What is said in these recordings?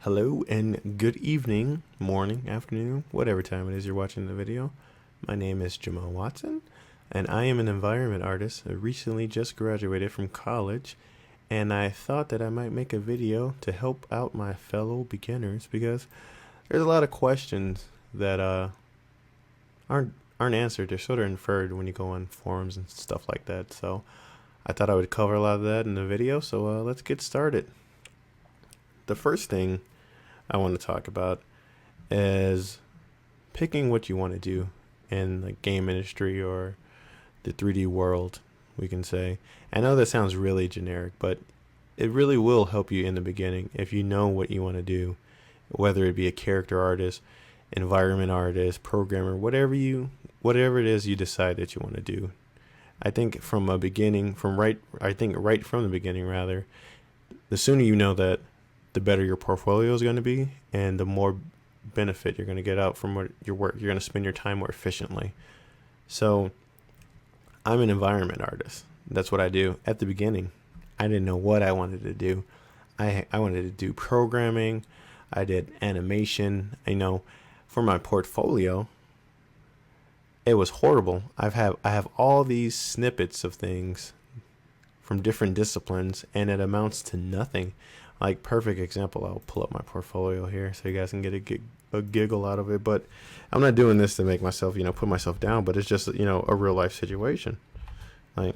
Hello and good evening, morning, afternoon, whatever time it is you're watching the video. My name is Jamal Watson, and I am an environment artist. I recently just graduated from college, and I thought that I might make a video to help out my fellow beginners because there's a lot of questions that aren't answered. They're sort of inferred when you go on forums and stuff like that. So I thought I would cover a lot of that in the video. So let's get started. The first thing I want to talk about is picking what you want to do in the game industry or the 3D world, we can say. I know that sounds really generic, but it really will help you in the beginning if you know what you want to do, whether it be a character artist, environment artist, programmer, whatever it is you decide that you want to do. I think from a beginning, right from the beginning rather, the sooner you know that, the better your portfolio is going to be, and the more benefit you're going to get out from your work. You're going to spend your time more efficiently. So I'm an environment artist. That's what I do. At the beginning, I didn't know what I wanted to do. I wanted to do programming. I did animation. For my portfolio, it was horrible. I have all these snippets of things from different disciplines, and it amounts to nothing. Like, perfect example, I'll pull up my portfolio here so you guys can get a giggle out of it. But I'm not doing this to make myself, put myself down, but it's just, a real life situation. Like,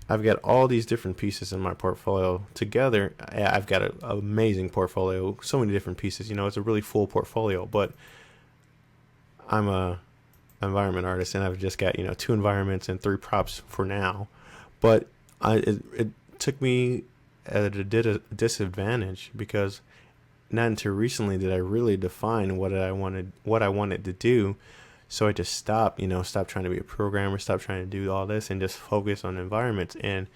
I've got all these different pieces in my portfolio together. I've got an amazing portfolio, so many different pieces. It's a really full portfolio, but I'm a environment artist, and I've just got, 2 environments and 3 props for now. But it took me at a disadvantage because not until recently did I really define what I wanted to do. So I just stopped trying to be a programmer, stopped trying to do all this, and just focus on environments. And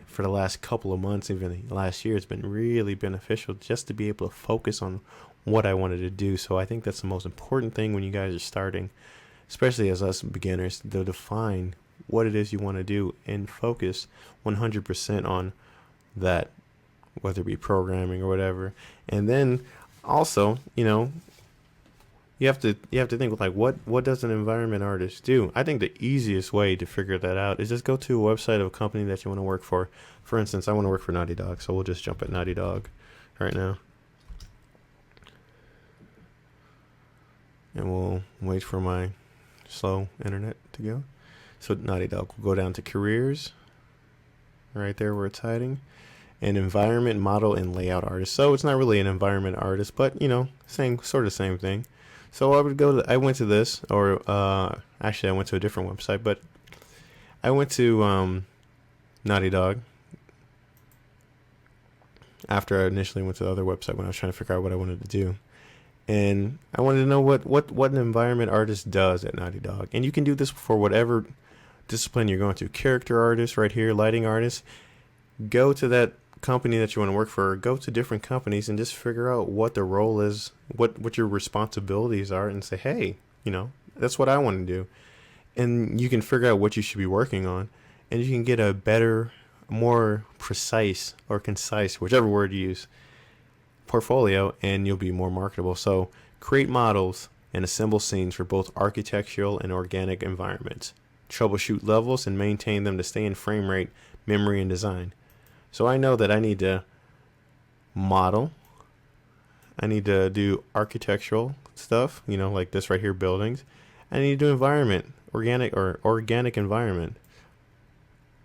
for the last couple of months, even last year, it's been really beneficial just to be able to focus on what I wanted to do. So I think that's the most important thing when you guys are starting, especially as us beginners, to define what it is you want to do and focus 100% on that, whether it be programming or whatever. And then also, you have to think like, what does an environment artist do? I think the easiest way to figure that out is just go to a website of a company that you want to work for. For instance, I want to work for Naughty Dog, so we'll just jump at Naughty Dog right now. And we'll wait for my slow internet to go. So Naughty Dog, we'll go down to careers, right there where it's hiding, and environment, model, and layout artist. So it's not really an environment artist, but same thing. So I went to this, or actually I went to a different website, but I went to Naughty Dog after I initially went to the other website when I was trying to figure out what I wanted to do. And I wanted to know what an environment artist does at Naughty Dog. And you can do this for whatever discipline you're going to. Character artist right here, lighting artist. Go to that company that you want to work for, go to different companies and just figure out what the role is, what your responsibilities are, and say, hey, that's what I want to do. And you can figure out what you should be working on, and you can get a better, more precise or concise, whichever word you use, portfolio, and you'll be more marketable. So create models and assemble scenes for both architectural and organic environments. Troubleshoot levels and maintain them to stay in frame rate, memory, and design. So I know that I need to model. I need to do architectural stuff, like this right here, buildings. I need to do environment, organic environment.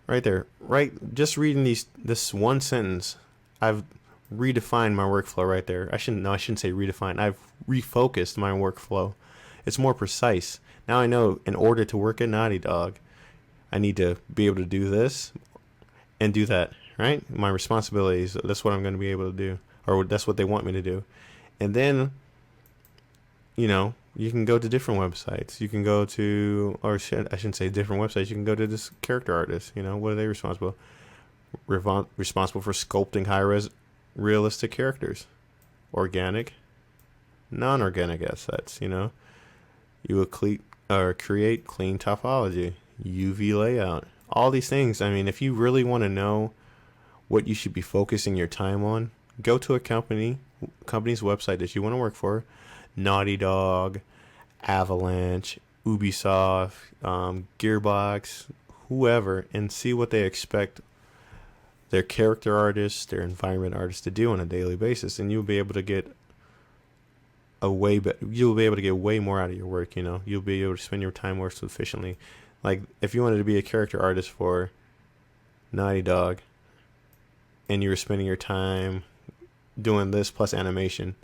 Right there. Right, just reading this one sentence, I've redefined my workflow right there. I shouldn't say redefine. I've refocused my workflow. It's more precise. Now I know in order to work at Naughty Dog, I need to be able to do this and do that. Right? My responsibilities, that's what I'm going to be able to do, or that's what they want me to do. And then, you can go to different websites. You can go to, I shouldn't say different websites. You can go to this character artist. What are they responsible? Responsible for sculpting high-res realistic characters. Organic, non-organic assets, You will create clean topology, UV layout. All these things. I mean, if you really want to know what you should be focusing your time on, go to a company's website that you want to work for, Naughty Dog, Avalanche, Ubisoft, Gearbox, whoever, and see what they expect their character artists, their environment artists to do on a daily basis, and you'll be able to get you'll be able to get way more out of your work. You'll be able to spend your time more efficiently. Like if you wanted to be a character artist for Naughty Dog, and you were spending your time doing this plus animation,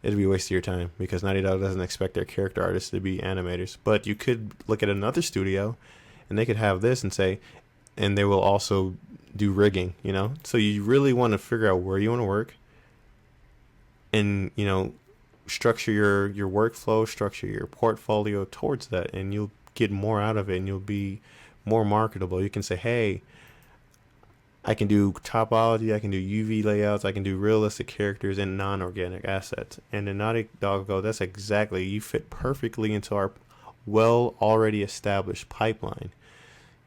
it'd be a waste of your time because Naughty Dog doesn't expect their character artists to be animators. But you could look at another studio, and they could have this and say, and they will also do rigging. So you really want to figure out where you want to work, and structure your workflow, structure your portfolio towards that, and you'll get more out of it, and you'll be more marketable. You can say, hey, I can do topology, I can do UV layouts, I can do realistic characters and non-organic assets. And the Naughty Dog go, that's exactly, you fit perfectly into our already established pipeline.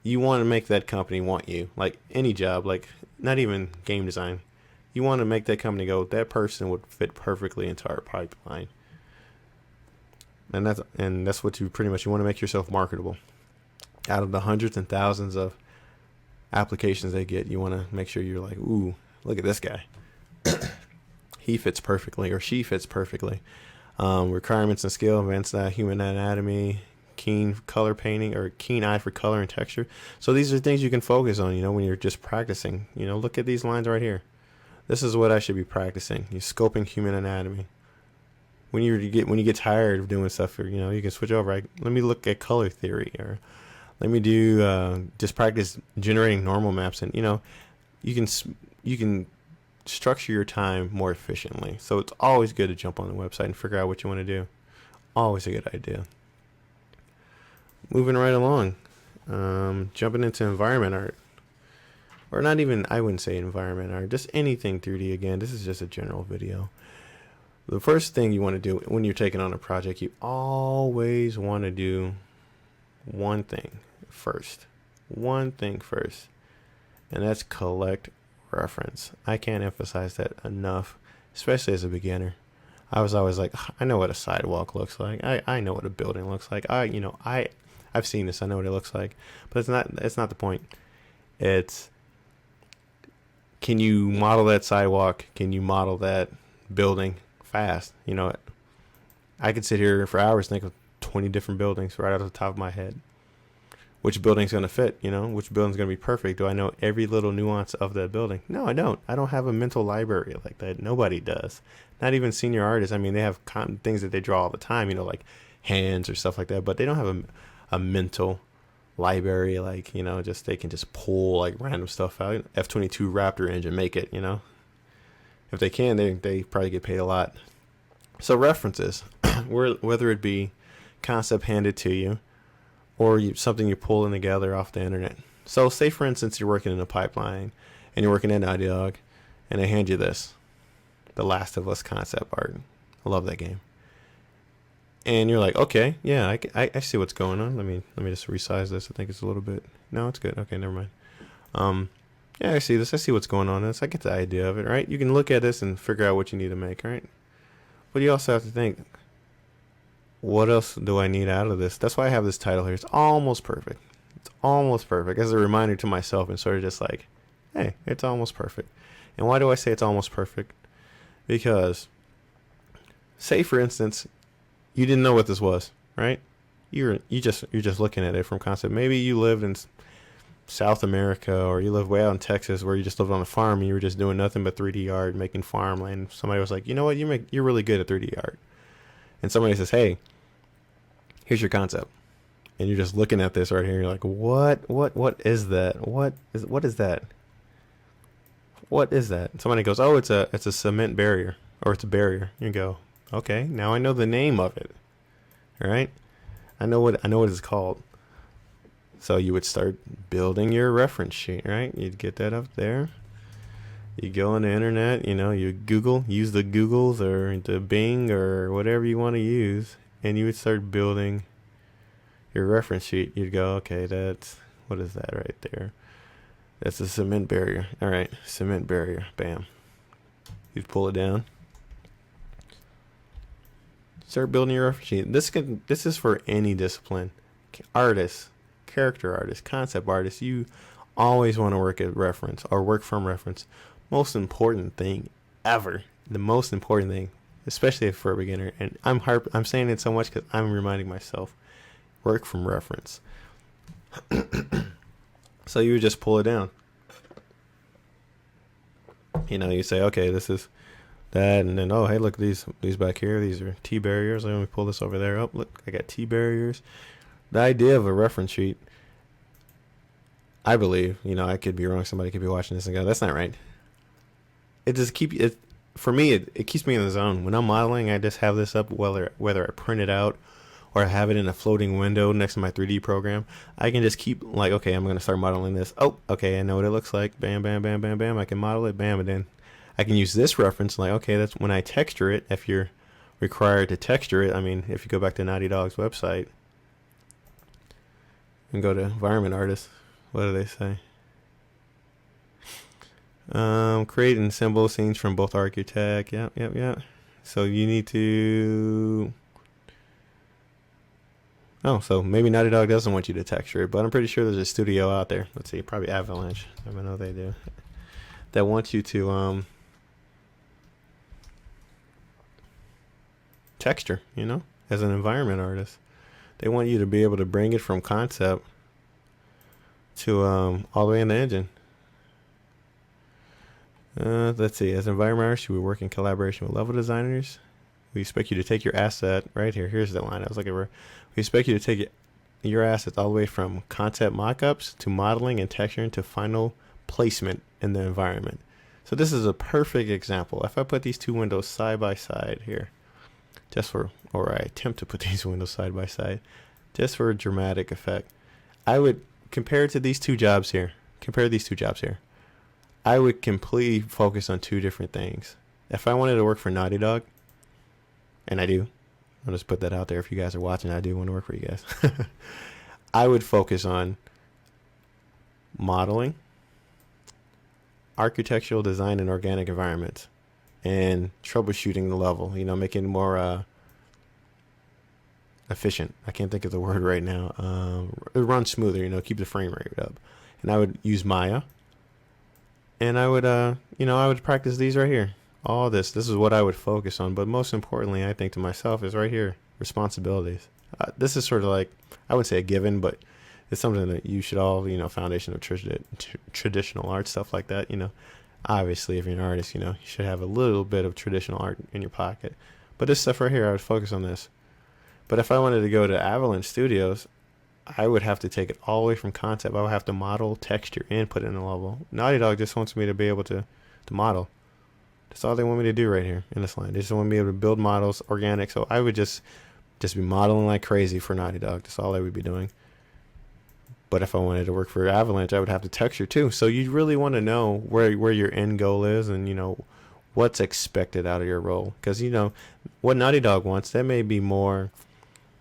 You want to make that company want you, like any job, like not even game design. You want to make that company go, that person would fit perfectly into our pipeline. And that's what you want to make yourself marketable. Out of the hundreds and thousands of applications they get, you want to make sure you're like, ooh, look at this guy. He fits perfectly, or she fits perfectly. Requirements and skill, advanced human anatomy, keen color painting, or keen eye for color and texture. So these are things you can focus on, when you're just practicing. Look at these lines right here. This is what I should be practicing. You're scoping human anatomy. When you get tired of doing stuff, you can switch over. Let me look at color theory, or let me do just practice generating normal maps, and you can structure your time more efficiently. So it's always good to jump on the website and figure out what you want to do. Always a good idea. Moving right along, jumping into environment art. Or not even, I wouldn't say environment art, just anything 3D again. This is just a general video. The first thing you want to do when you're taking on a project, you always want to do one thing first. And that's collect reference. I can't emphasize that enough, especially as a beginner. I was always like, I know what a sidewalk looks like. I know what a building looks like. I've seen this. I know what it looks like. But it's not the point. It's, can you model that sidewalk? Can you model that building fast? I could sit here for hours and think of 20 different buildings right out of the top of my head. Which building's going to fit? Which building's going to be perfect? Do I know every little nuance of that building? No, I don't. I don't have a mental library like that. Nobody does. Not even senior artists. I mean, they have things that they draw all the time, like hands or stuff like that. But they don't have a mental library, like just they can just pull like random stuff out. F-22 Raptor engine, make it. If they can, they probably get paid a lot. So references, whether it be concept handed to you or something you're pulling together off the internet. So say for instance you're working in a pipeline and you're working at Naughty Dog, and they hand you this, The Last of Us concept art. I love that game. And you're like, okay, yeah, I see what's going on. Let me just resize this. I think it's a little bit. No, it's good. Okay, never mind. Yeah, I see this. I see what's going on. I get the idea of it, right? You can look at this and figure out what you need to make, right? But you also have to think, what else do I need out of this? That's why I have this title here. It's almost perfect. It's almost perfect, as a reminder to myself, and sort of just like, hey, it's almost perfect. And why do I say it's almost perfect? Because, say for instance, you didn't know what this was, right? You're just looking at it from concept. Maybe you lived in South America, or you live way out in Texas where you just lived on a farm and you were just doing nothing but 3D art, making farmland. Somebody was like, you know what, you're really good at 3D art. And somebody says, hey, here's your concept. And you're just looking at this right here and you're like, what is that? What is that? What is that? And somebody goes, oh, it's a cement barrier, or it's a barrier. You go, okay, now I know the name of it. All right? I know what it's called. So you would start building your reference sheet, right? You'd get that up there. You go on the internet, you use the Googles or the Bing or whatever you want to use, and you would start building your reference sheet. You'd go, okay, what is that right there? That's a cement barrier. All right, cement barrier, bam. You'd pull it down. Start building your reference sheet. This is for any discipline. Artists, character artists, concept artists. You always want to work at reference or work from reference. Most important thing ever. The most important thing, especially for a beginner. And I'm saying it so much because I'm reminding myself. Work from reference. So you would just pull it down. You say, okay, this is that, and then, oh, hey, look, these back here, these are T barriers. Let me pull this over there. Oh, look, I got T barriers. The idea of a reference sheet, I believe, I could be wrong. Somebody could be watching this and go, that's not right. It just for me, it keeps me in the zone. When I'm modeling, I just have this up, whether I print it out or I have it in a floating window next to my 3D program. I can just keep like, okay, I'm going to start modeling this. Oh, okay, I know what it looks like. Bam, bam, bam, bam, bam. I can model it. Bam, and then I can use this reference. Like, okay, that's when I texture it. If you're required to texture it, I mean, if you go back to Naughty Dog's website and go to Environment Artist, what do they say? Create and assemble scenes from both Architect. Yep. So you need to... Oh, so maybe Naughty Dog doesn't want you to texture it, but I'm pretty sure there's a studio out there. Let's see, probably Avalanche. I know they do. That wants you to texture, as an environment artist. They want you to be able to bring it from concept to all the way in the engine. Let's see. As an environment artist, you would work in collaboration with level designers. We expect you to take your asset right here. Here's the line I was looking for. We expect you to take your assets all the way from concept mockups to modeling and texturing to final placement in the environment. So this is a perfect example. If I put these two windows side by side here, or I attempt to put these windows side by side, just for a dramatic effect, I would compare these two jobs here. I would completely focus on two different things. If I wanted to work for Naughty Dog, and I do, I'll just put that out there. If you guys are watching, I do want to work for you guys. I would focus on modeling, architectural design in organic environments, and troubleshooting the level, making it more efficient. I can't think of the word right now. Run smoother, keep the frame rate up. And I would use Maya. And I would, I would practice these right here. All this is what I would focus on. But most importantly, I think to myself, is right here, responsibilities. This is sort of like, I wouldn't say a given, but it's something that you should all, foundation of traditional art, stuff like that. Obviously, if you're an artist, you should have a little bit of traditional art in your pocket. But this stuff right here, I would focus on this. But if I wanted to go to Avalanche Studios, I would have to take it all the way from concept. I would have to model, texture, and put it in a level. Naughty Dog just wants me to be able to model. That's all they want me to do right here in this line. They just want me to be able to build models, organic. So I would just be modeling like crazy for Naughty Dog. That's all I would be doing. But if I wanted to work for Avalanche, I would have to texture too. So you really want to know where your end goal is and, what's expected out of your role. Because, what Naughty Dog wants, that may be more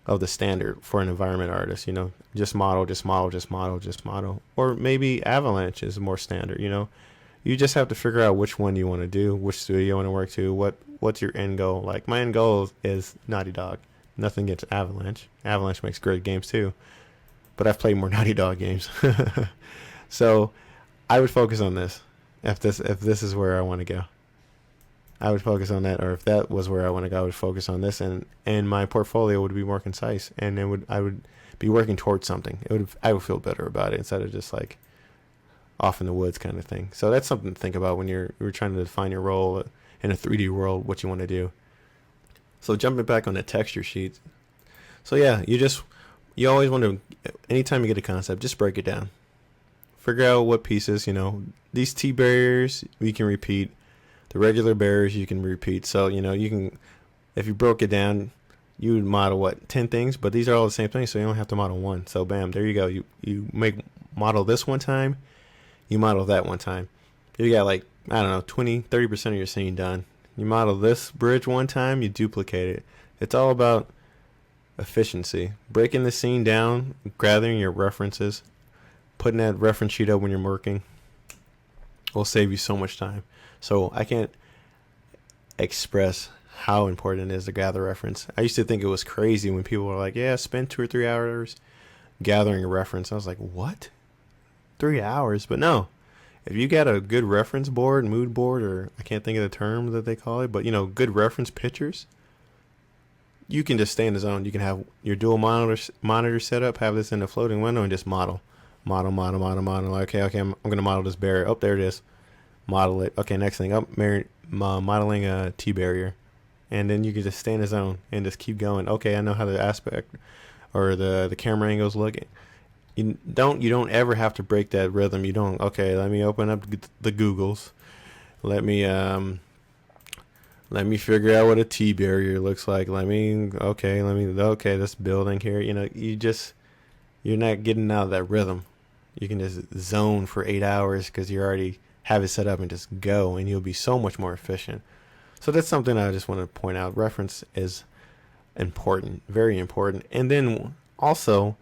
of the standard for an environment artist, just model. Or maybe Avalanche is more standard, You just have to figure out which one you want to do, which studio you want to work to, what's your end goal. Like, my end goal is Naughty Dog. Nothing against Avalanche. Avalanche makes great games too. But I've played more Naughty Dog games. So I would focus on this. If this is where I want to go, I would focus on that. Or if that was where I want to go, I would focus on this, and my portfolio would be more concise, and I would be working towards something. I would feel better about it instead of just like off in the woods kind of thing. So that's something to think about when you're trying to define your role in a 3D world, what you want to do. So jumping back on the texture sheets. So yeah, you always want to, anytime you get a concept, just break it down. Figure out what pieces, these T barriers we can repeat. The regular barriers you can repeat. So, you can, if you broke it down, you would model 10 things, but these are all the same things, so you only have to model one. So bam, there you go. You model this one time, you model that one time. You got 20, 30% of your scene done. You model this bridge one time, you duplicate it. It's all about efficiency. Breaking the scene down, gathering your references, putting that reference sheet up when you're working will save you so much time. So express how important it is to gather reference. I used to think it was crazy when people were like, yeah, spend 2 or 3 hours gathering a reference. I was like, what? 3 hours? But no. If you got a good reference board, mood board, or I can't think of the term that they call it, but good reference pictures, you can just stay in the zone. You can have your dual monitor set up, have this in the floating window, and just model. Okay, I'm going to model this barrier. Oh, there it is. Model it. Okay, next thing. Modeling a T barrier. And then you can just stay in the zone and just keep going. Okay, I know how the aspect or the camera angles look. You don't ever have to break that rhythm. You don't. Okay, let me open up the Googles. Let me figure out what a T barrier looks like. Okay, this building here. You're not getting out of that rhythm. You can just zone for 8 hours because you already have it set up and just go, and you'll be so much more efficient. So that's something I just want to point out. Reference is important, very important. And then also,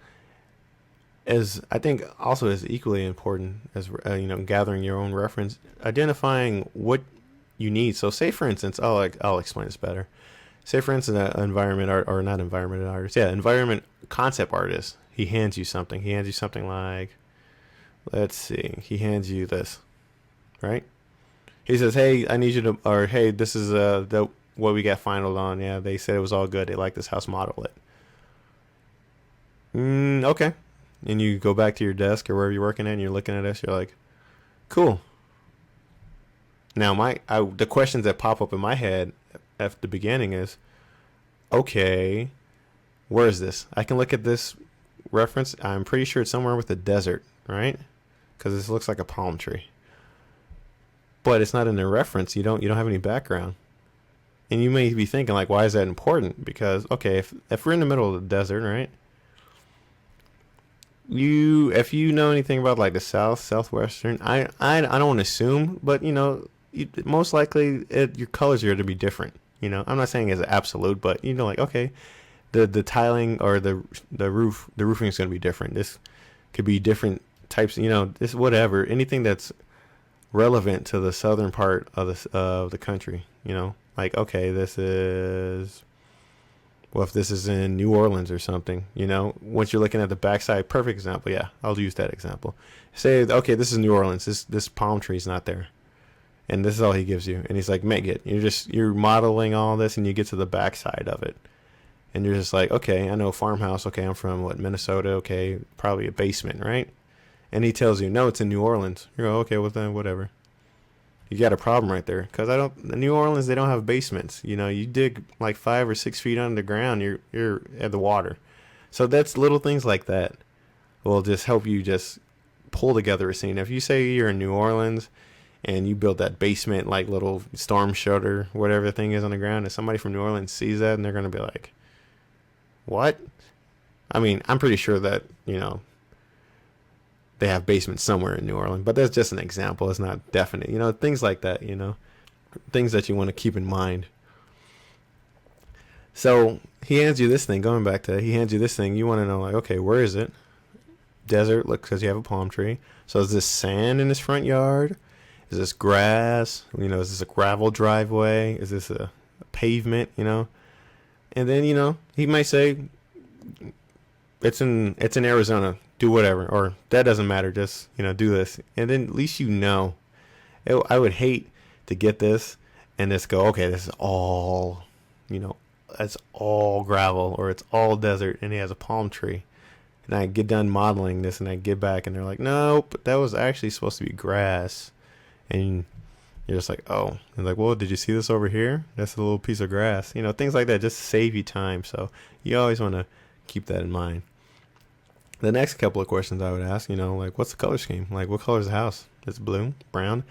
as equally important as gathering your own reference, identifying what you need. So say for instance, I'll explain this better. Say for instance, an environment art, or not environment artist, environment concept artist. He hands you something. He hands you something like, let's see, he hands you this, right? He says, hey, I need you to, or hey, this is what we got finaled on. Yeah, they said it was all good. They like this house, model it. Okay. And you go back to your desk or wherever you're working at, and you're looking at this. You're like, cool. Now, the questions that pop up in my head at the beginning is, okay, where is this? I can look at this reference. I'm pretty sure it's somewhere with the desert, right? Because this looks like a palm tree. But it's not in the reference. You don't have any background. And you may be thinking, like, why is that important? Because, okay, if we're in the middle of the desert, right? If you know anything about like the southwestern, I don't want to assume, but most likely your colors are going to be different. I'm not saying it's absolute, but like, okay, the tiling or the roofing is going to be different. This could be different types. This whatever, anything that's relevant to the southern part of the country. Like, okay, this is. Well, if this is in New Orleans or something, once you're looking at the backside, perfect example. Yeah, I'll use that example. Say, okay, this is New Orleans. This palm tree's not there. And this is all he gives you. And he's like, make it. You're modeling all this, and you get to the backside of it. And you're just like, okay, I know farmhouse. Okay, I'm from Minnesota. Okay, probably a basement, right? And he tells you, no, it's in New Orleans. You go, okay, well then, whatever. You got a problem right there, because in New Orleans, they don't have basements. You dig like 5 or 6 feet under the ground, you're at the water. So that's little things like that will just help you just pull together a scene. If you say you're in New Orleans and you build that basement, like little storm shelter, whatever the thing is on the ground, and somebody from New Orleans sees that, and they're going to be like, what? I mean, I'm pretty sure that, they have basements somewhere in New Orleans, but that's just an example. It's not definite, things like that, things that you want to keep in mind. So he hands you this thing, he hands you this thing. You want to know, like, okay, where is it? Desert, look, because you have a palm tree. So is this sand in his front yard? Is this grass? Is this a gravel driveway? Is this a pavement, And then, he might say, it's in Arizona. Do whatever, or that doesn't matter. Just do this, and then at least I would hate to get this and just go, okay, this is all, it's all gravel or it's all desert, and he has a palm tree, and I get done modeling this, and I get back, and they're like, nope, that was actually supposed to be grass, and you're just like, oh, and like, well, did you see this over here? That's a little piece of grass, things like that, just to save you time. So you always want to keep that in mind. The next couple of questions I would ask, like, what's the color scheme? Like, what color is the house? It's blue, brown.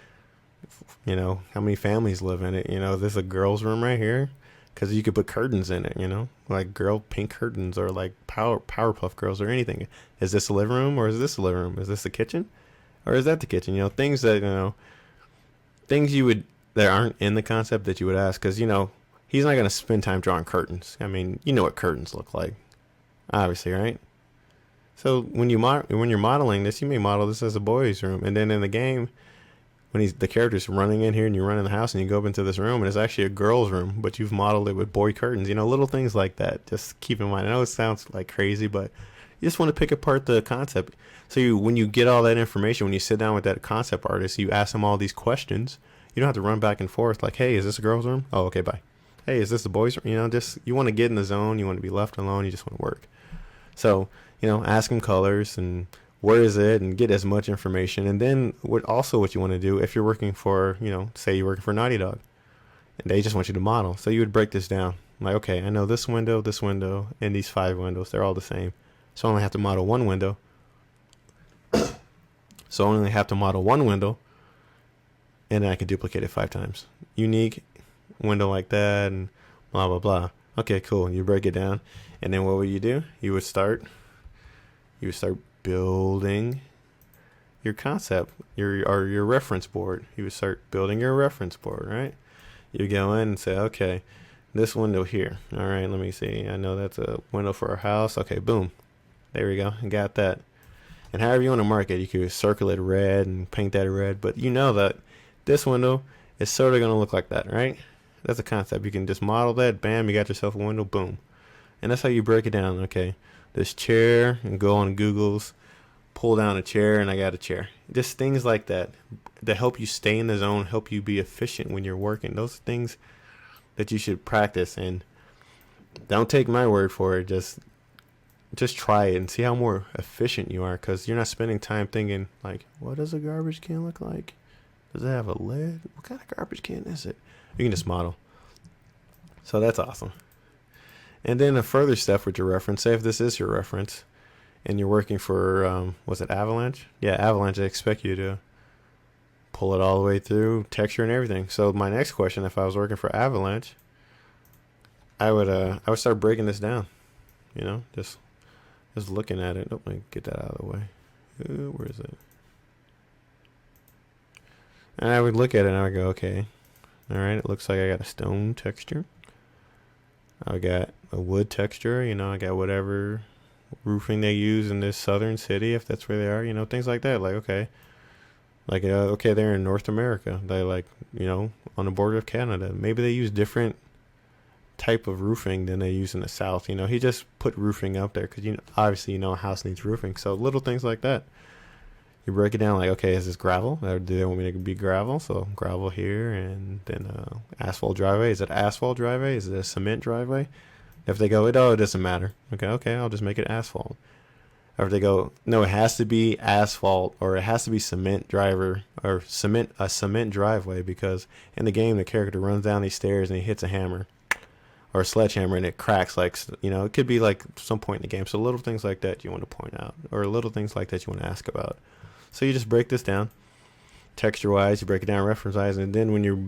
How many families live in it? Is this a girl's room right here? Because you could put curtains in it, like girl pink curtains, or like Powerpuff Girls or anything. Is this a living room, or is this a living room? Is this the kitchen, or is that the kitchen? Things that, things that aren't in the concept that you would ask, because, he's not going to spend time drawing curtains. I mean, what curtains look like, obviously, right? So when you're modeling this, you may model this as a boy's room, and then in the game, when the character's running in here and you run in the house and you go up into this room and it's actually a girl's room, but you've modeled it with boy curtains. Little things like that. Just keep in mind. I know it sounds like crazy, but you just want to pick apart the concept. So when you get all that information, when you sit down with that concept artist, you ask them all these questions. You don't have to run back and forth like, hey, is this a girl's room? Oh, okay, bye. Hey, is this a boy's room? Just you want to get in the zone. You want to be left alone. You just want to work. So, ask them colors and where is it, and get as much information. And then what you want to do if you're working for, say you're working for Naughty Dog, and they just want you to model. So you would break this down. Like, okay, I know this window, and these 5 windows. They're all the same. So I only have to model one window. And then I can duplicate it 5 times. Unique window like that, and blah, blah, blah. Okay, cool. You break it down. And then what would you do? You would start building your concept, your reference board. You would start building your reference board, right? You go in and say, okay, this window here. All right, let me see. I know that's a window for our house. Okay, boom. There we go. I got that. And however you want to mark it, you could circle it red and paint that red. But you know that this window is sort of going to look like that, right? That's a concept. You can just model that. Bam, you got yourself a window. Boom. And that's how you break it down. Okay, this chair, and go on Google's, pull down a chair, and I got a chair. Just things like that help you stay in the zone, help you be efficient when you're working. Those are things that you should practice. And don't take my word for it. Just try it and see how more efficient you are, because you're not spending time thinking like, what does a garbage can look like? Does it have a lid? What kind of garbage can is it? You can just model. So that's awesome. And then a further step with your reference, say if this is your reference and you're working for, was it Avalanche? Yeah, Avalanche. I expect you to pull it all the way through, texture and everything. So my next question, if I was working for Avalanche, I would start breaking this down, just looking at it. Let me get that out of the way. Where is it? And I would look at it and I would go, okay, all right, it looks like I got a stone texture. I got a wood texture, I got whatever roofing they use in this southern city, if that's where they are, things like that. Like, okay. Like, okay, they're in North America. They on the border of Canada. Maybe they use different type of roofing than they use in the South. He just put roofing up there because, obviously, a house needs roofing. So little things like that. You break it down like, okay, is this gravel? Or do they want me to be gravel? So gravel here, and then asphalt driveway. Is it asphalt driveway? Is it a cement driveway? If they go, it doesn't matter. Okay, I'll just make it asphalt. Or if they go, no, it has to be asphalt, or it has to be cement a cement driveway, because in the game the character runs down these stairs and he hits a hammer or a sledgehammer and it cracks, like, it could be like some point in the game. So little things like that you want to point out, or little things like that you want to ask about. So you just break this down texture wise, you break it down reference wise, and then when you've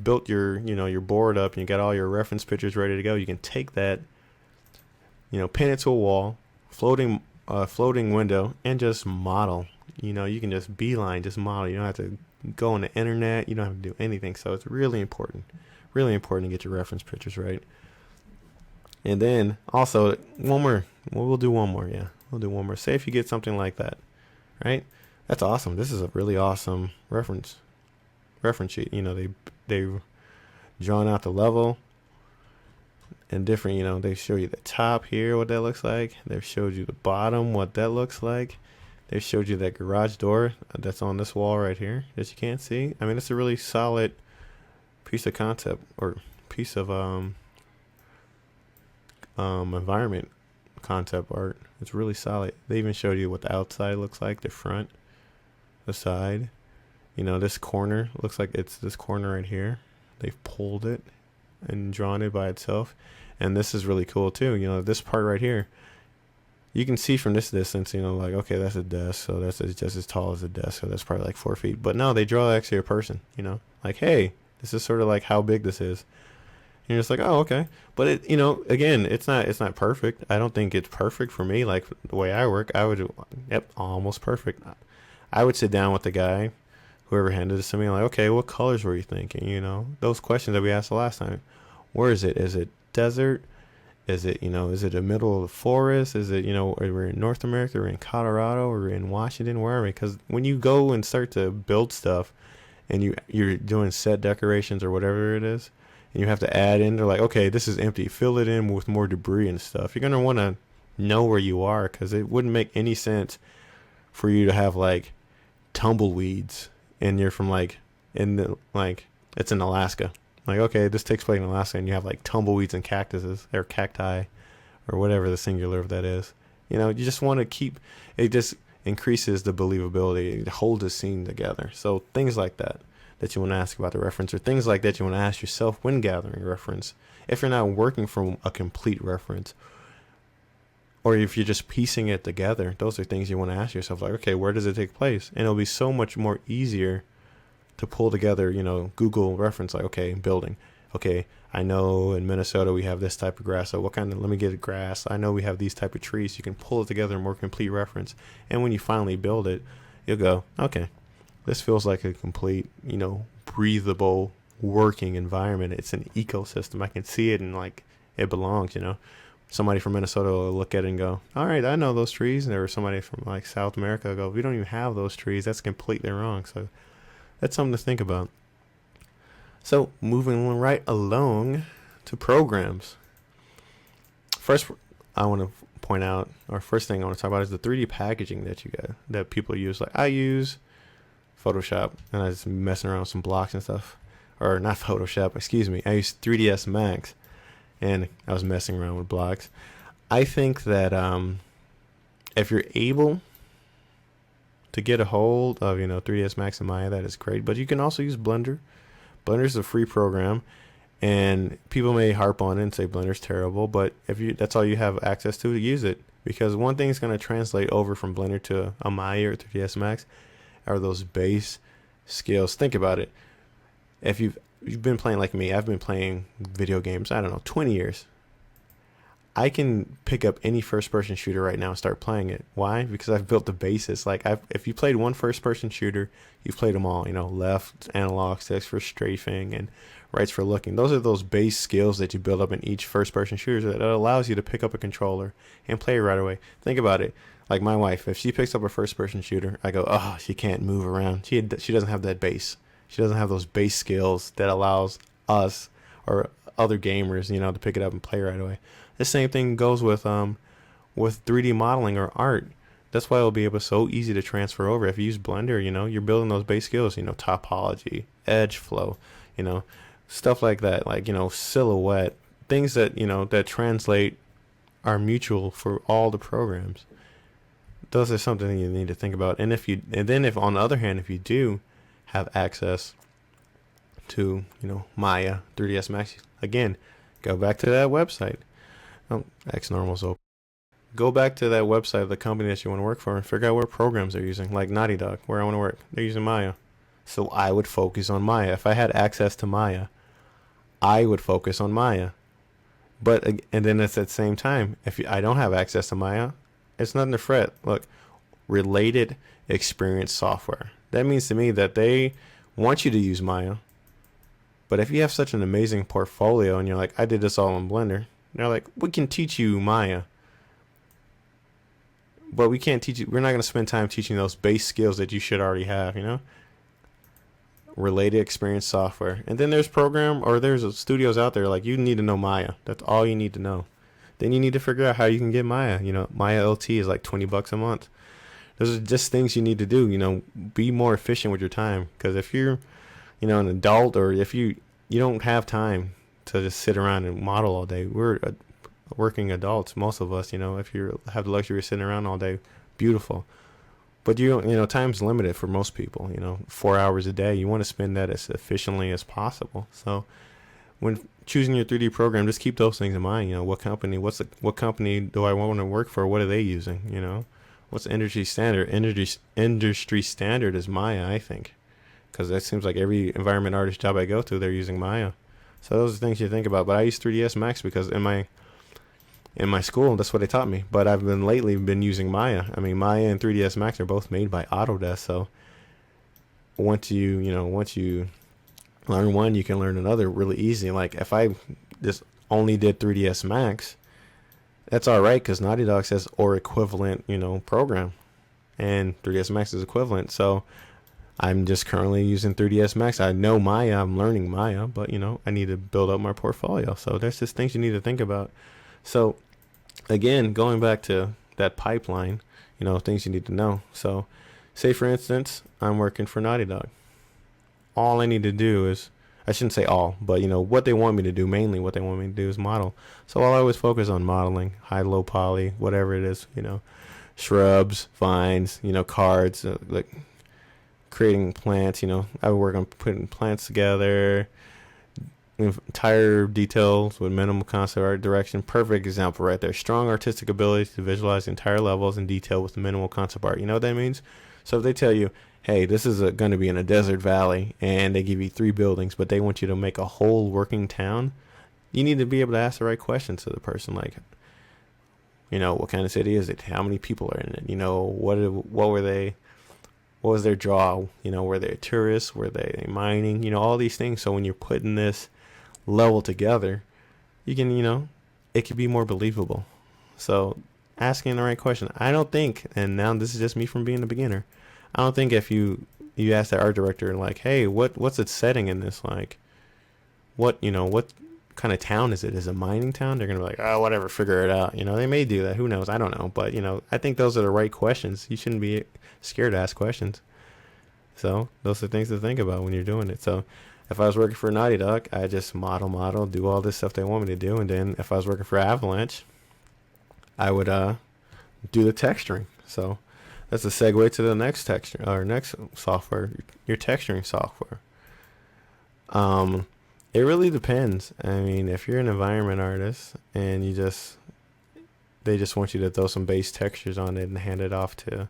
built your your board up and you got all your reference pictures ready to go, you can take that, pin it to a wall, floating window, and just model. You can just beeline, just model. You don't have to go on the internet. You don't have to do anything. So it's really important to get your reference pictures right. And then also one more. We'll do one more. Yeah, we'll do one more. Say if you get something like that, right? That's awesome. This is a really awesome reference sheet. They've drawn out the level and different, they show you the top here, what that looks like. They've showed you the bottom, what that looks like. They've showed you that garage door that's on this wall right here that you can't see. I mean, it's a really solid piece of concept, or piece of environment concept art. It's really solid. They even showed you what the outside looks like, the front, the side. This corner looks like it's this corner right here. They've pulled it and drawn it by itself. And this is really cool too. This part right here, you can see from this distance, like, okay, that's a desk, so that's just as tall as a desk, so that's probably like 4 feet. But no, they draw actually a person, like, hey, this is sort of like how big this is. And you're just like, oh, okay. But it, again, it's not perfect. I don't think it's perfect for me. Like the way I work, almost perfect. I would sit down with the guy, whoever handed this to me, like, okay, what colors were you thinking? Those questions that we asked the last time. Where is it? Is it desert? Is it, is it the middle of the forest? Is it, we're in North America, we're in Colorado, we're in Washington, where are we? Because when you go and start to build stuff, and you're doing set decorations or whatever it is, and you have to add in. They're like, okay, this is empty. Fill it in with more debris and stuff. You're gonna want to know where you are, because it wouldn't make any sense for you to have like tumbleweeds and you're from like in the like it's in Alaska. Like, okay, this takes place in Alaska, and you have like tumbleweeds and cactuses or cacti or whatever the singular of that is. You just want to keep it. Just increases the believability. It holds the scene together. So things like that you want to ask about the reference, or things like that you want to ask yourself when gathering reference. If you're not working from a complete reference, or if you're just piecing it together, those are things you want to ask yourself. Like, okay, where does it take place? And it'll be so much more easier to pull together, Google reference, like, okay, building. Okay, I know in Minnesota we have this type of grass. So let me get a grass. I know we have these type of trees. You can pull it together in more complete reference. And when you finally build it, you'll go, okay, this feels like a complete, breathable, working environment. It's an ecosystem. I can see it and like it belongs, Somebody from Minnesota will look at it and go, all right, I know those trees. And there was somebody from like South America will go, we don't even have those trees. That's completely wrong. So that's something to think about. So moving right along to programs. First, I want to point out, or first thing I want to talk about is the 3D packaging that people use. Like I use Photoshop, and I was messing around with some blocks and stuff. Or not Photoshop, excuse me. I use 3ds Max, and I was messing around with blocks. I think that if you're able to get a hold of 3ds Max and Maya, that is great. But you can also use Blender. Blender's a free program, and people may harp on it and say Blender's terrible, but if that's all you have access to, use it. Because one thing is going to translate over from Blender to a Maya or 3ds Max are those base skills. Think about it. If you've been playing like me, I've been playing video games, 20 years. I can pick up any first-person shooter right now and start playing it. Why? Because I've built the basis. Like, if you played one first-person shooter, you've played them all. Left analog sticks for strafing and rights for looking. Those are those base skills that you build up in each first-person shooter that allows you to pick up a controller and play it right away. Think about it. Like my wife, if she picks up a first-person shooter, I go, oh, she can't move around. She doesn't have that base. She doesn't have those base skills that allows us or other gamers, to pick it up and play right away. The same thing goes with 3D modeling or art. That's why it'll be so easy to transfer over. If you use Blender, you're building those base skills, topology, edge flow, stuff like that, like, silhouette, things that, that translate are mutual for all the programs. Those are something you need to think about. And if on the other hand, if you do have access to, Maya, 3ds Max, again, go back to that website. Xnormal's open. Go back to that website of the company that you want to work for and figure out what programs they're using. Like Naughty Dog, where I want to work, they're using Maya. So I would focus on Maya. If I had access to Maya, I would focus on Maya. And then it's at the same time, if I don't have access to Maya, it's nothing to fret. Look, related experience software. That means to me that they want you to use Maya. But if you have such an amazing portfolio and you're like, I did this all in Blender, they're like, we can teach you Maya, but we can't teach you. We're not going to spend time teaching those base skills that you should already have, related experience software. And then there's studios out there, like, you need to know Maya. That's all you need to know. Then you need to figure out how you can get Maya. Maya LT is like $20 a month. Those are just things you need to do, be more efficient with your time. Because if you're, an adult, or if you don't have time to just sit around and model all day. We're working adults, most of us, if you have the luxury of sitting around all day, beautiful. But time's limited for most people, 4 hours a day. You want to spend that as efficiently as possible. So when choosing your 3D program, just keep those things in mind. What company do I want to work for? What are they using? What's the industry standard? Industry standard is Maya, I think, because that seems like every environment artist job I go to, they're using Maya. So those are things you think about. But I use 3ds Max because in my school, that's what they taught me. But I've lately been using Maya. I mean, Maya and 3ds Max are both made by Autodesk. So once you learn one, you can learn another really easy. Like if I just only did 3ds Max, that's all right, because Naughty Dog says or equivalent, program, and 3ds Max is equivalent. So I'm just currently using 3ds Max. I know Maya, I'm learning Maya, but I need to build up my portfolio. So there's just things you need to think about. So again, going back to that pipeline, things you need to know. So say for instance, I'm working for Naughty Dog. All I need to do is, I shouldn't say all, but what they want me to do, mainly what they want me to do is model. So I'll always focus on modeling, high, low poly, whatever it is, shrubs, vines, cards, like creating plants, I would work on putting plants together, entire details with minimal concept art direction. Perfect example right there. Strong artistic ability to visualize entire levels in detail with minimal concept art. You know what that means? So if they tell you, hey, this is going to be in a desert valley, and they give you 3 buildings, but they want you to make a whole working town, you need to be able to ask the right questions to the person, like, what kind of city is it? How many people are in it? What were they? What was their draw? Were they tourists? Were they mining? All these things. So when you're putting this level together, you can, it could be more believable. So asking the right question. I don't think, and now this is just me from being a beginner, I don't think if you ask the art director, like, hey, what's the setting in this, like, what kind of town is it? Is it a mining town? They're gonna be like, oh, whatever, figure it out. They may do that. Who knows? I don't know. But I think those are the right questions. You shouldn't be scared to ask questions. So those are things to think about when you're doing it. So if I was working for Naughty Dog, I just model, do all this stuff they want me to do, and then if I was working for Avalanche, I would do the texturing. So that's a segue to the next texture or next software, your texturing software. It really depends. I mean, if you're an environment artist and they just want you to throw some base textures on it and hand it off to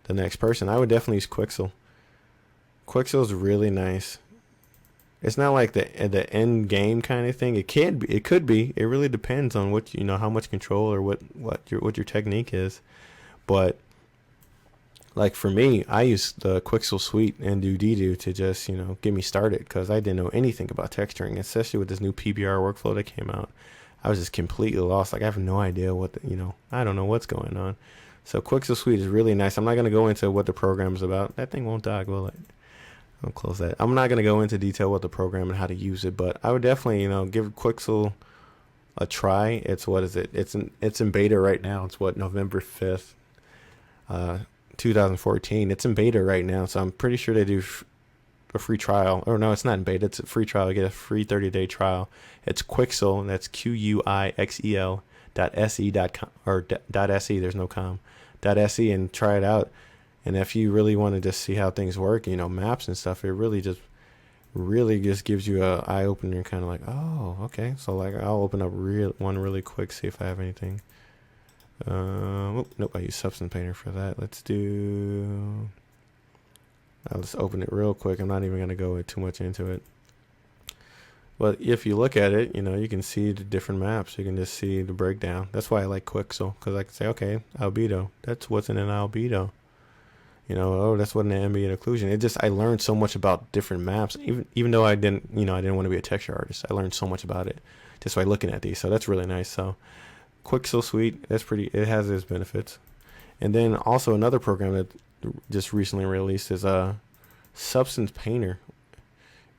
the next person, I would definitely use Quixel. Quixel is really nice. It's not like the end game kind of thing. It can be. It could be. It really depends on what how much control or what your technique is. But like for me, I use the Quixel Suite and Doodoo to just get me started, because I didn't know anything about texturing, especially with this new PBR workflow that came out. I was just completely lost. Like I have no idea what I don't know what's going on. So Quixel Suite is really nice. I'm not going to go into what the program's about. That thing won't die, will it? I'll close that. I'm not going to go into detail what the program and how to use it, but I would definitely, give Quixel a try. It's what is it? It's in beta right now. It's November 5th, 2014. It's in beta right now, so I'm pretty sure they do a free trial. Or no, it's not in beta. It's a free trial. You get a free 30-day trial. It's Quixel, and that's QUIXEL.se.com or .se. There's no com. .se, and try it out. And if you really want to just see how things work, maps and stuff, it really just gives you a eye opener, kind of like, oh, okay. So like I'll open up one really quick, see if I have anything. Nope, I use Substance Painter for that. I'll just open it real quick. I'm not even going to go too much into it. But if you look at it, you can see the different maps. You can just see the breakdown. That's why I like Quixel, because I can say, okay, albedo. That's what's in an albedo. That's what an ambient occlusion. I learned so much about different maps, even though I didn't want to be a texture artist. I learned so much about it just by looking at these. So that's really nice. So Quixel Suite, it has its benefits. And then also another program that just recently released is Substance Painter.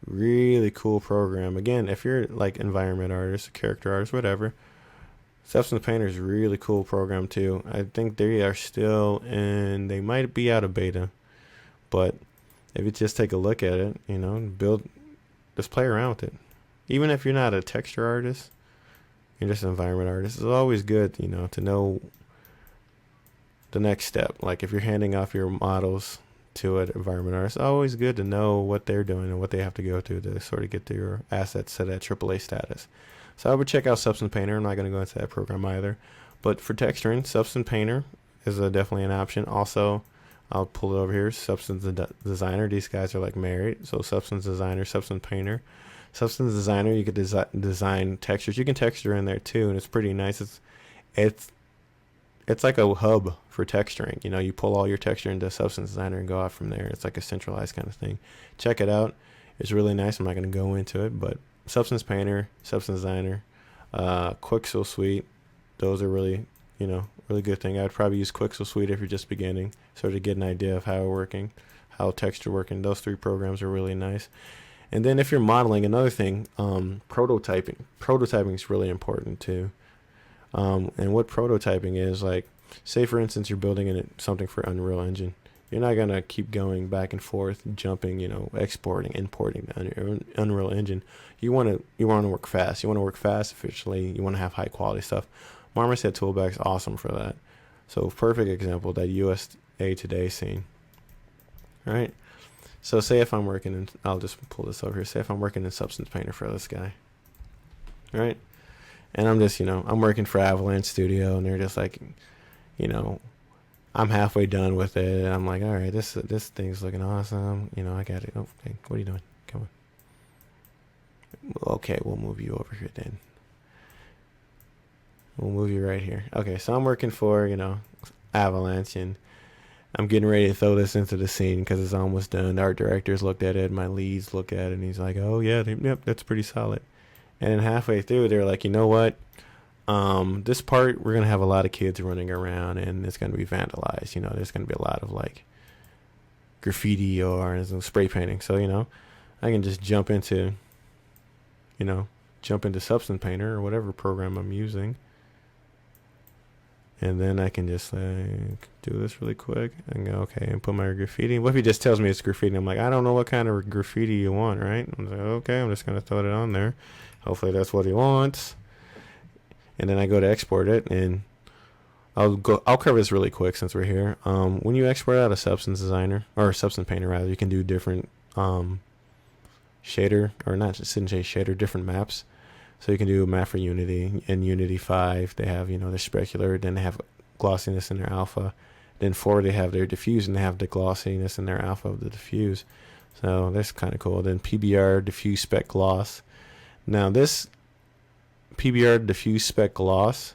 Really cool program. Again, if you're like environment artist, character artist, whatever, Substance Painter is a really cool program too. I think they are still they might be out of beta, but if you just take a look at it, just play around with it. Even if you're not a texture artist, you're just an environment artist, it's always good, to know the next step. Like if you're handing off your models to an environment artist, it's always good to know what they're doing and what they have to go through to sort of get their assets to that AAA status. So I would check out Substance Painter. I'm not going to go into that program either. But for texturing, Substance Painter is definitely an option. Also, I'll pull it over here. Substance Designer. These guys are like married. So Substance Designer, Substance Painter. Substance Designer, you could design textures. You can texture in there too, and it's pretty nice. It's like a hub for texturing. You pull all your texture into Substance Designer and go out from there. It's like a centralized kind of thing. Check it out. It's really nice. I'm not going to go into it, but Substance Painter, Substance Designer, Quixel Suite, those are really, really good thing. I would probably use Quixel Suite if you're just beginning, sort of get an idea of how it's working. how texture work, and those 3 programs are really nice. And then if you're modeling, another thing, prototyping is really important too. And what prototyping is, like, say for instance you're building something for Unreal Engine. You're not gonna keep going back and forth, jumping, exporting, importing the Unreal Engine. You want to work fast. You want to work fast, efficiently. You want to have high quality stuff. Marmoset Toolbag is awesome for that. So perfect example, that USA Today scene. All right. So say if I'm working in, I'll just pull this over here. Say if I'm working in Substance Painter for this guy. All right. And I'm just, I'm working for Avalanche Studio, and they're just like, I'm halfway done with it. And I'm like, all right, this thing's looking awesome. I got it. Okay, what are you doing? Come on. Okay, we'll move you over here then. We'll move you right here. Okay, so I'm working for, Avalanche, and I'm getting ready to throw this into the scene because it's almost done. The art directors looked at it, my leads look at it, and he's like, oh yeah, yep, that's pretty solid. And then halfway through, they're like, you know what? This part, we're going to have a lot of kids running around, and it's going to be vandalized. There's going to be a lot of, like, graffiti or spray painting. So, I can just jump into Substance Painter or whatever program I'm using. And then I can just do this really quick and go, okay, and put my graffiti. What if he just tells me it's graffiti? I'm like, I don't know what kind of graffiti you want, right? I'm like, okay, I'm just going to throw it on there. Hopefully that's what he wants. And then I go to export it, and I'll cover this really quick since we're here. When you export out a Substance Designer, or Substance Painter rather, you can do different shader, or not just shader, different maps. So you can do a map for Unity. In Unity 5, they have, their specular, then they have glossiness in their alpha. Then 4, they have their diffuse, and they have the glossiness in their alpha of the diffuse. So that's kind of cool. Then PBR, diffuse spec gloss. Now this PBR diffuse spec gloss,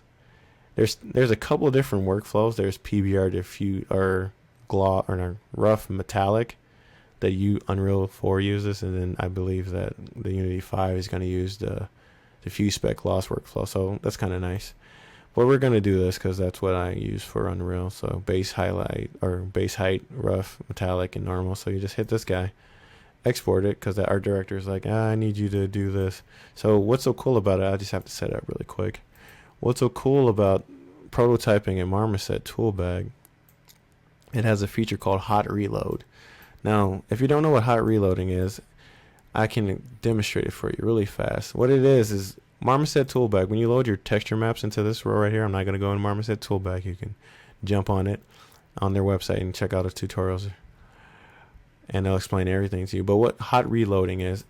there's a couple of different workflows. There's PBR diffuse or gloss or rough metallic that Unreal 4 uses, and then I believe that the Unity 5 is going to use the diffuse spec gloss workflow. So that's kind of nice. But we're going to do this because that's what I use for Unreal. So base highlight or base height, rough, metallic, and normal. So you just hit this guy, export it, because the art director is like, I need you to do this. So what's so cool about it? I just have to set it up really quick. What's so cool about prototyping in Marmoset Toolbag? It has a feature called Hot Reload. Now, if you don't know what hot reloading is, I can demonstrate it for you really fast. What it is Marmoset Toolbag. When you load your texture maps into this row right here, I'm not going to go in Marmoset Toolbag. You can jump on it on their website and check out the tutorials, and they'll explain everything to you. But what hot reloading is,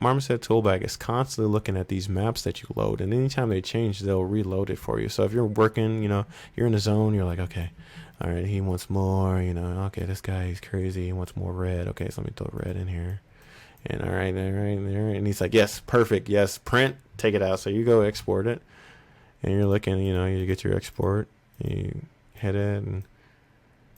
Marmoset Toolbag is constantly looking at these maps that you load, and anytime they change, they'll reload it for you. So if you're working, you're in the zone, you're like, okay, all right, he wants more, okay, this guy, he's crazy, he wants more red. Okay, so let me throw red in here. And all right, there, and he's like, yes, perfect, yes, print, take it out. So you go export it, and you're looking, you get your export, you hit it, and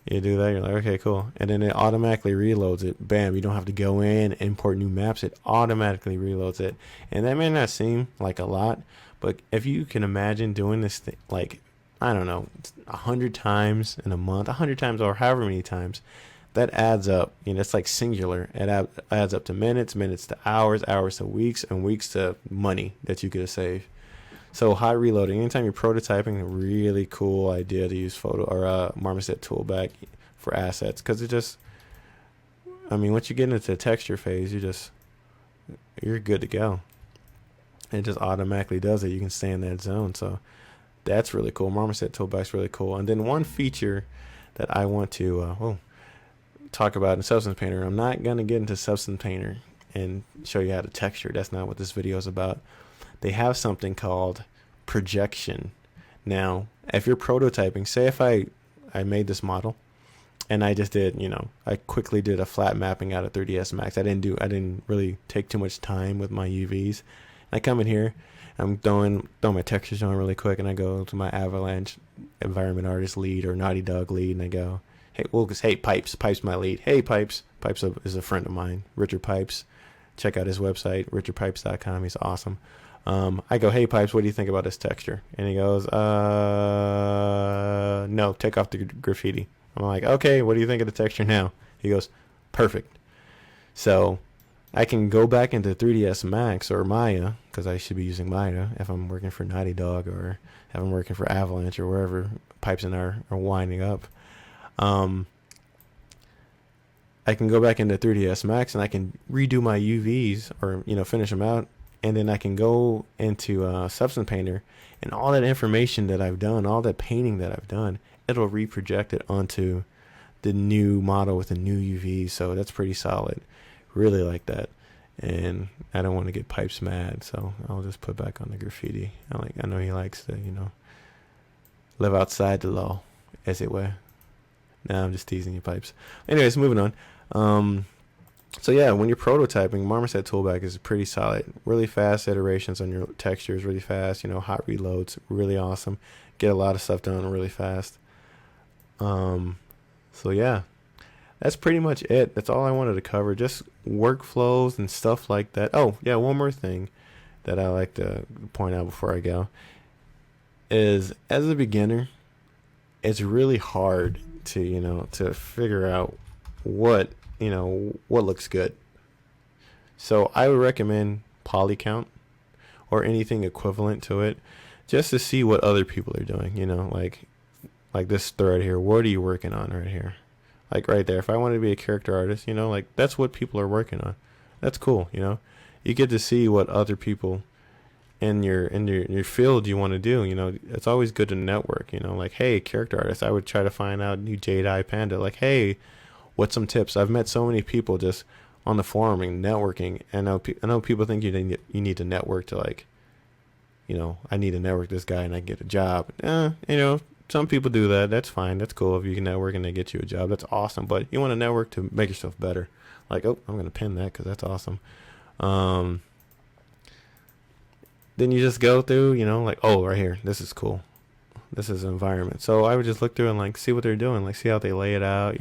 you do that, you're like, okay, cool. And then it automatically reloads it. Bam, you don't have to go in, import new maps. It automatically reloads it. And that may not seem like a lot, but if you can imagine doing this thing, like, I don't know, 100 times in a month, 100 times or however many times, that adds up. It's like singular. It adds up to minutes, minutes to hours, hours to weeks, and weeks to money that you could save. So hot reloading, anytime you're prototyping, a really cool idea to use Marmoset Toolbag for assets, because it just, once you get into the texture phase, you're good to go. It just automatically does it. You can stay in that zone. So that's really cool. Marmoset Toolbag's really cool. And then one feature that I want to talk about in Substance Painter, I'm not going to get into Substance Painter and show you how to texture. That's not what this video is about. They have something called projection. Now, if you're prototyping, say if I made this model and I just did, I quickly did a flat mapping out of 3ds Max. I didn't really take too much time with my UVs. I come in here, I'm throwing my textures on really quick, and I go to my Avalanche environment artist lead or Naughty Dog lead, and I go, hey, Pipes my lead. Hey, Pipes is a friend of mine, Richard Pipes. Check out his website, richardpipes.com. He's awesome. I go, hey, Pipes, what do you think about this texture? And he goes, no, take off the graffiti. I'm like, okay, what do you think of the texture now? He goes, Perfect. So I can go back into 3ds Max or Maya, because I should be using Maya if I'm working for Naughty Dog or if I'm working for Avalanche or wherever pipes in are winding up. I can go back into 3ds Max and I can redo my UVs, or finish them out, and then I can go into Substance Painter, and all that information that I've done, all that painting that I've done, it'll reproject it onto the new model with the new UVs. So that's pretty solid. Really like that. And I don't want to get Pipes mad, so I'll just put back on the graffiti. I know he likes to, live outside the law, as it were. Nah, I'm just teasing you, Pipes. Anyways, moving on. So yeah, when you're prototyping, Marmoset Toolbag is pretty solid. Really fast iterations on your textures, really fast, hot reloads, really awesome. Get a lot of stuff done really fast. So yeah, that's pretty much it. That's all I wanted to cover. Just workflows and stuff like that. Oh yeah, one more thing that I like to point out before I go is, as a beginner, it's really hard to to figure out what looks good. So I would recommend Polycount or anything equivalent to it, just to see what other people are doing. Like this thread here. What are you working on right here? Like right there. If I wanted to be a character artist, that's what people are working on. That's cool. You get to see what other people in your field you want to do. It's always good to network. Like, hey, character artist, I would try to find out new Jade Eye Panda. Like, hey, what's some tips? I've met so many people just on the forum and networking. And I know people think you need to network to, like, I need to network this guy and I get a job. Some people do that. That's fine. That's cool. If you can network and they get you a job, that's awesome. But you want to network to make yourself better. Like, oh, I'm going to pin that because that's awesome. Then you just go through, like, oh, right here. This is cool. This is environment. So I would just look through and, like, see what they're doing. Like, see how they lay it out,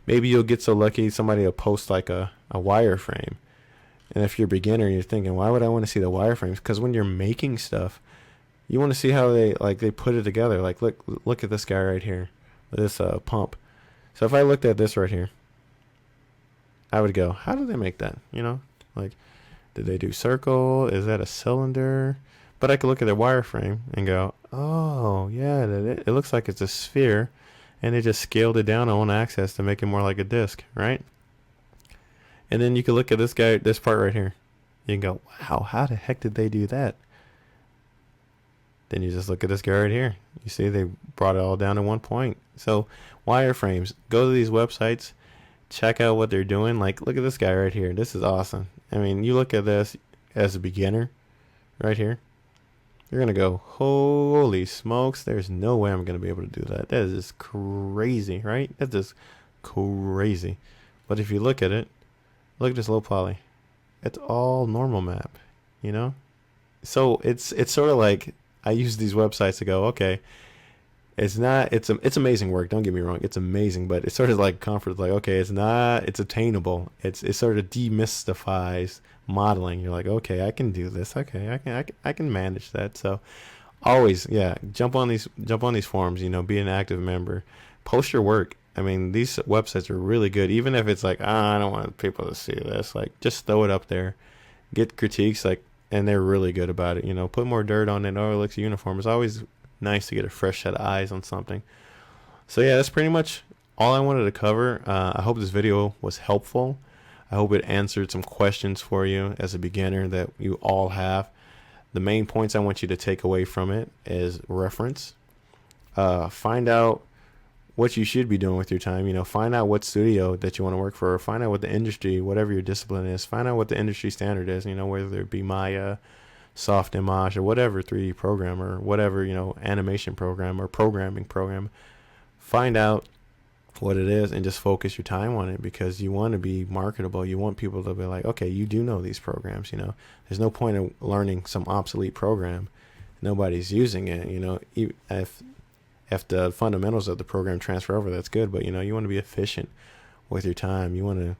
Maybe you'll get so lucky somebody will post, like, a wireframe. And if you're a beginner, you're thinking, why would I want to see the wireframes? Because when you're making stuff, you want to see how they put it together. Like, look at this guy right here, this pump. So if I looked at this right here, I would go, how did they make that? Like, did they do circle? Is that a cylinder? But I could look at their wireframe and go, oh yeah, it looks like it's a sphere, and they just scaled it down on axis to make it more like a disc, right? And then you can look at this guy, this part right here. You can go, wow, how the heck did they do that? Then you just look at this guy right here. You see they brought it all down to one point. So wireframes, go to these websites, check out what they're doing. Like, look at this guy right here. This is awesome. I mean, you look at this as a beginner right here. You're going to go, holy smokes, there's no way I'm going to be able to do that. That is just crazy, right? That's just crazy. But if you look at it, look at this low poly. It's all normal map, So it's sort of like, I use these websites to go, okay, it's amazing work. Don't get me wrong. It's amazing, but it's sort of like comfort. Like, okay, it's attainable. It sort of demystifies modeling. You're like, okay, I can do this. Okay, I can manage that. So always, yeah, jump on these forums, be an active member, post your work. I mean, these websites are really good. Even if it's like, I don't want people to see this, like, just throw it up there, get critiques, like, and they're really good about it. Put more dirt on it. Oh, it looks uniform. It's always nice to get a fresh set of eyes on something. So yeah, that's pretty much all I wanted to cover. I hope this video was helpful. I hope it answered some questions for you as a beginner that you all have. The main points I want you to take away from it is reference. Find out what you should be doing with your time. Find out what studio that you want to work for. Find out what the industry, whatever your discipline is. Find out what the industry standard is. Whether it be Maya, Softimage, or whatever 3D program, or whatever animation program or programming program. Find out what it is and just focus your time on it, because you want to be marketable. You want people to be like, okay, you do know these programs. There's no point in learning some obsolete program. Nobody's using it. If the fundamentals of the program transfer over, that's good. But you want to be efficient with your time. You want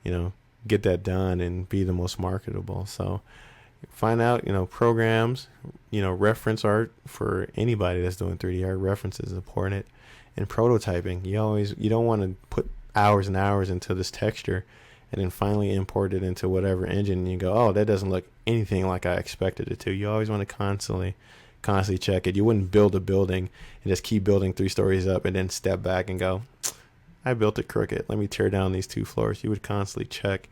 to get that done and be the most marketable. So find out programs, reference art. For anybody that's doing 3D art, reference is important. And prototyping, you don't want to put hours and hours into this texture, and then finally import it into whatever engine, and you go, oh, that doesn't look anything like I expected it to. You always want to constantly check it. You wouldn't build a building and just keep building 3 stories up and then step back and go, I built it crooked. Let me tear down these 2 floors. You would constantly check.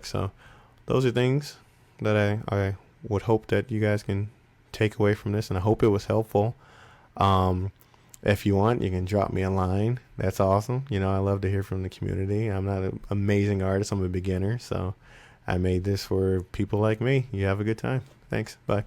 So those are things that I would hope that you guys can take away from this, and I hope it was helpful. If you want, you can drop me a line. That's awesome. I love to hear from the community. I'm not an amazing artist. I'm a beginner. So I made this for people like me. You have a good time. Thanks. Bye.